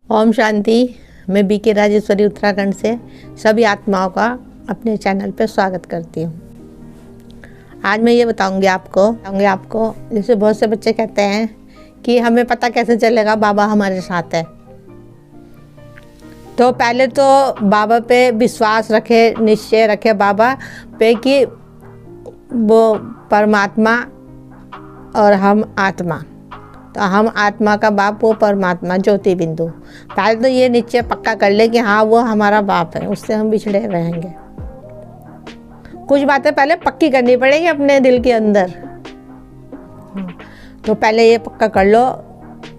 ओम शांति। मैं बीके राजेश्वरी उत्तराखंड से सभी आत्माओं का अपने चैनल पर स्वागत करती हूँ। आज मैं ये बताऊँगी आपको जैसे बहुत से बच्चे कहते हैं कि हमें पता कैसे चलेगा बाबा हमारे साथ है। तो पहले तो बाबा पे विश्वास रखे, निश्चय रखे बाबा पे कि वो परमात्मा और हम आत्मा, तो हम आत्मा का बाप, वो परमात्मा ज्योति बिंदु। पहले तो ये निश्चय पक्का कर ले कि हाँ वो हमारा बाप है, उससे हम बिछड़े रहेंगे। कुछ बातें पहले पक्की करनी पड़ेगी अपने दिल के अंदर। तो पहले ये पक्का कर लो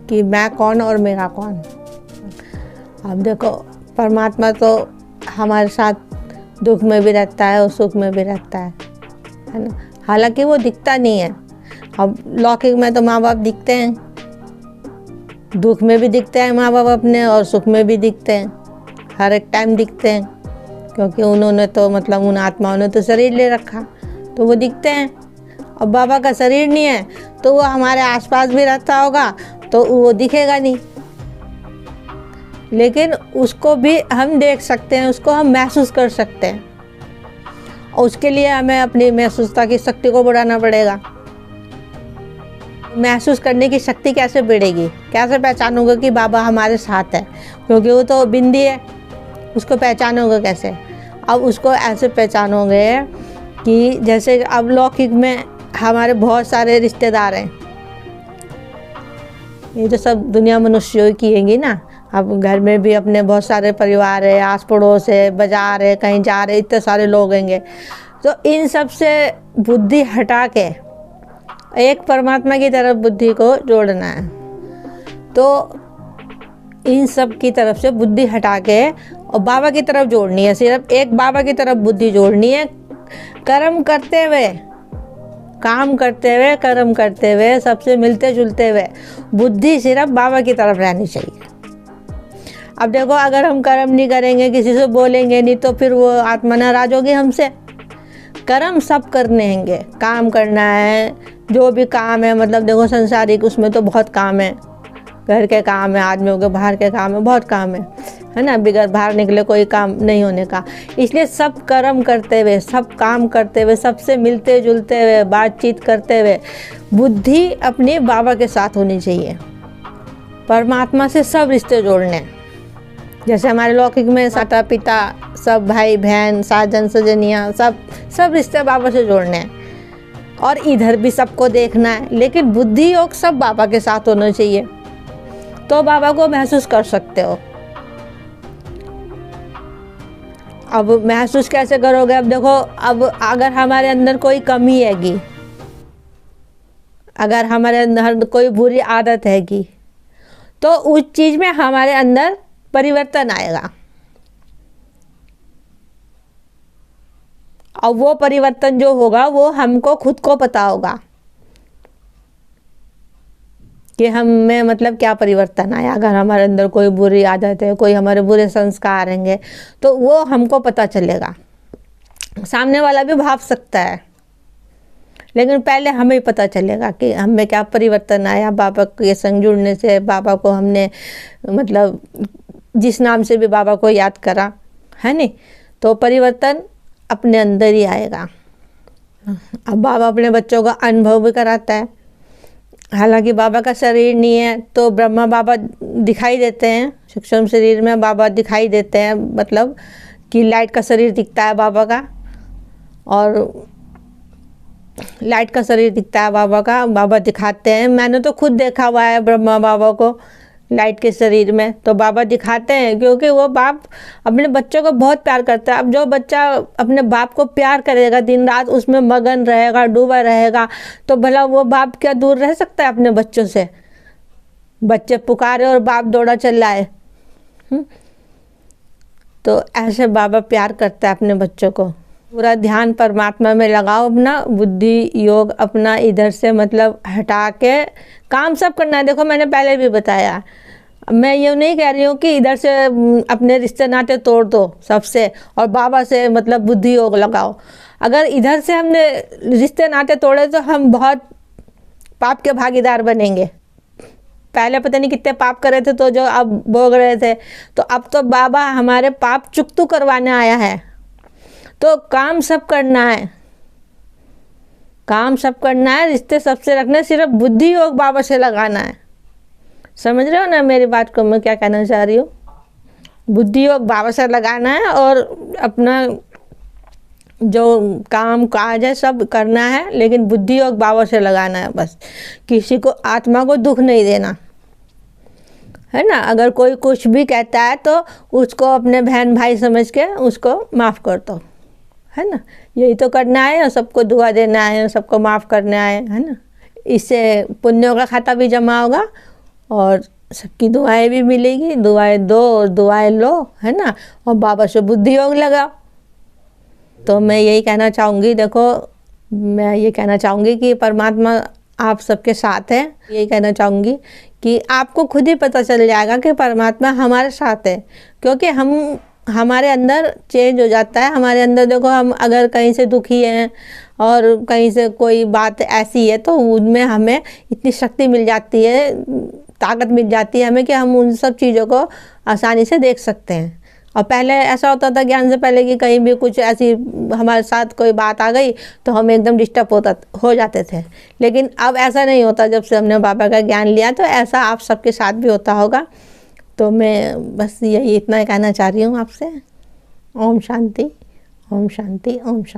कि मैं कौन और मेरा कौन। अब देखो, परमात्मा तो हमारे साथ दुख में भी रहता है और सुख में भी रहता है ना। हालांकि वो दिखता नहीं है। अब लौकिक में तो माँ बाप दिखते हैं, दुख में भी दिखते हैं माँ बाप अपने और सुख में भी दिखते हैं, हर एक टाइम दिखते हैं, क्योंकि उन्होंने तो मतलब उन आत्माओं ने तो शरीर ले रखा, तो वो दिखते हैं। अब बाबा का शरीर नहीं है तो वो हमारे आसपास भी रहता होगा तो वो दिखेगा नहीं, लेकिन उसको भी हम देख सकते हैं, उसको हम महसूस कर सकते हैं। और उसके लिए हमें अपनी महसूसता की शक्ति को बढ़ाना पड़ेगा। महसूस करने की शक्ति कैसे बढ़ेगी, कैसे पहचानोगे कि बाबा हमारे साथ है, क्योंकि वो तो बिंदी है, उसको पहचानोगे कैसे। अब उसको ऐसे पहचानोगे कि जैसे अब लौकिक में हमारे बहुत सारे रिश्तेदार हैं, ये तो सब दुनिया मनुष्यों की हैगी ना। अब घर में भी अपने बहुत सारे परिवार है, आस पड़ोस है, बाजार है, कहीं जा रहे, इतने सारे लोग हैंगे। तो इन सब से बुद्धि हटा के एक परमात्मा की तरफ बुद्धि को जोड़ना है। तो इन सब की तरफ से बुद्धि हटा के और बाबा की तरफ जोड़नी है। सिर्फ एक बाबा की तरफ बुद्धि जोड़नी है। कर्म करते हुए, काम करते हुए, कर्म करते हुए, सबसे मिलते जुलते हुए बुद्धि सिर्फ बाबा की तरफ रहनी चाहिए। अब देखो, अगर हम कर्म नहीं करेंगे, किसी से बोलेंगे नहीं, तो फिर वो आत्मा नाराज होगी हमसे। कर्म सब करने हैंगे, काम करना है, जो भी काम है। मतलब देखो, संसारिक उसमें तो बहुत काम है, घर के काम है, आदमियों के बाहर के काम है, बहुत काम है ना। बगैर बाहर निकले कोई काम नहीं होने का। इसलिए सब कर्म करते हुए, सब काम करते हुए, सबसे मिलते जुलते हुए, बातचीत करते हुए बुद्धि अपनी बाबा के साथ होनी चाहिए। परमात्मा से सब रिश्ते जोड़ने, जैसे हमारे लौकिक में माता पिता, सब भाई बहन, साजन सजनियाँ, सब रिश्ते बाबा से जोड़ने हैं। और इधर भी सबको देखना है, लेकिन बुद्धि योग सब बाबा के साथ होना चाहिए, तो बाबा को महसूस कर सकते हो। अब महसूस कैसे करोगे? अब देखो, अब अगर हमारे अंदर कोई कमी हैगी, अगर हमारे अंदर कोई बुरी आदत हैगी, तो उस चीज़ में हमारे अंदर परिवर्तन आएगा। और वो परिवर्तन जो होगा वो हमको खुद को पता होगा कि हम में मतलब क्या परिवर्तन आया। अगर हमारे अंदर कोई बुरी आदत है, कोई हमारे बुरे संस्कार रहेंगे, तो वो हमको पता चलेगा। सामने वाला भी भाप सकता है, लेकिन पहले हमें पता चलेगा कि हम में क्या परिवर्तन आया। बाबा के संग जुड़ने से, बाबा को हमने मतलब जिस नाम से भी बाबा को याद करा है नहीं, तो परिवर्तन अपने अंदर ही आएगा। अब बाबा अपने बच्चों का अनुभव भी कराता है। हालांकि बाबा का शरीर नहीं है, तो ब्रह्मा बाबा दिखाई देते हैं, सूक्ष्म शरीर में बाबा दिखाई देते हैं। मतलब कि लाइट का शरीर दिखता है बाबा का, और लाइट का शरीर दिखता है बाबा का, बाबा दिखाते हैं। मैंने तो खुद देखा हुआ है ब्रह्मा बाबा को लाइट के शरीर में, तो बाबा दिखाते हैं, क्योंकि वो बाप अपने बच्चों को बहुत प्यार करता है। अब जो बच्चा अपने बाप को प्यार करेगा, दिन रात उसमें मगन रहेगा, डूबा रहेगा, तो भला वो बाप क्या दूर रह सकता है अपने बच्चों से? बच्चे पुकारे और बाप दौड़ा चल आए। तो ऐसे बाबा प्यार करता है अपने बच्चों को। पूरा ध्यान परमात्मा में लगाओ, अपना बुद्धि योग अपना इधर से मतलब हटा के काम सब करना है। देखो, मैंने पहले भी बताया, मैं ये नहीं कह रही हूँ कि इधर से अपने रिश्ते नाते तोड़ दो सबसे और बाबा से मतलब बुद्धि योग लगाओ। अगर इधर से हमने रिश्ते नाते तोड़े तो हम बहुत पाप के भागीदार बनेंगे। पहले पता नहीं कितने पाप करे थे तो जो अब भोग रहे थे, तो अब तो बाबा हमारे पाप चुकतू करवाने आया है। तो काम सब करना है, काम सब करना है, रिश्ते सबसे रखने, सिर्फ बुद्धि योग बाबा से लगाना है। समझ रहे हो ना मेरी बात को, मैं क्या कहना चाह रही हूँ? बुद्धि योग बाबा से लगाना है और अपना जो काम काज है सब करना है, लेकिन बुद्धि योग बाबा से लगाना है बस। किसी को, आत्मा को दुख नहीं देना है ना। अगर कोई कुछ भी कहता है तो उसको अपने बहन भाई समझ के उसको माफ़ कर दो, है ना। यही तो करना है, और सबको दुआ देना है, सबको माफ़ करना है ना। इससे पुण्यों का खाता भी जमा होगा और सबकी दुआएं भी मिलेगी। दुआएं दो और दुआएं लो, है ना, और बाबा से बुद्धि योग लगाओ। तो मैं यही कहना चाहूँगी, देखो मैं ये कहना चाहूँगी कि परमात्मा आप सबके साथ है। यही कहना चाहूँगी कि आपको खुद ही पता चल जाएगा कि परमात्मा हमारे साथ है, क्योंकि हमारे अंदर चेंज हो जाता है। हमारे अंदर देखो, हम अगर कहीं से दुखी हैं और कहीं से कोई बात ऐसी है तो उनमें हमें इतनी शक्ति मिल जाती है, ताकत मिल जाती है हमें कि हम उन सब चीज़ों को आसानी से देख सकते हैं। और पहले ऐसा होता था ज्ञान से पहले कि कहीं भी कुछ ऐसी हमारे साथ कोई बात आ गई तो हम एकदम डिस्टर्ब हो जाते थे, लेकिन अब ऐसा नहीं होता। जब से हमने बाबा का ज्ञान लिया तो ऐसा आप सबके साथ भी होता होगा। तो मैं बस यही इतना कहना चाह रही हूँ आपसे। ओम शांति, ओम शांति, ओम शांति।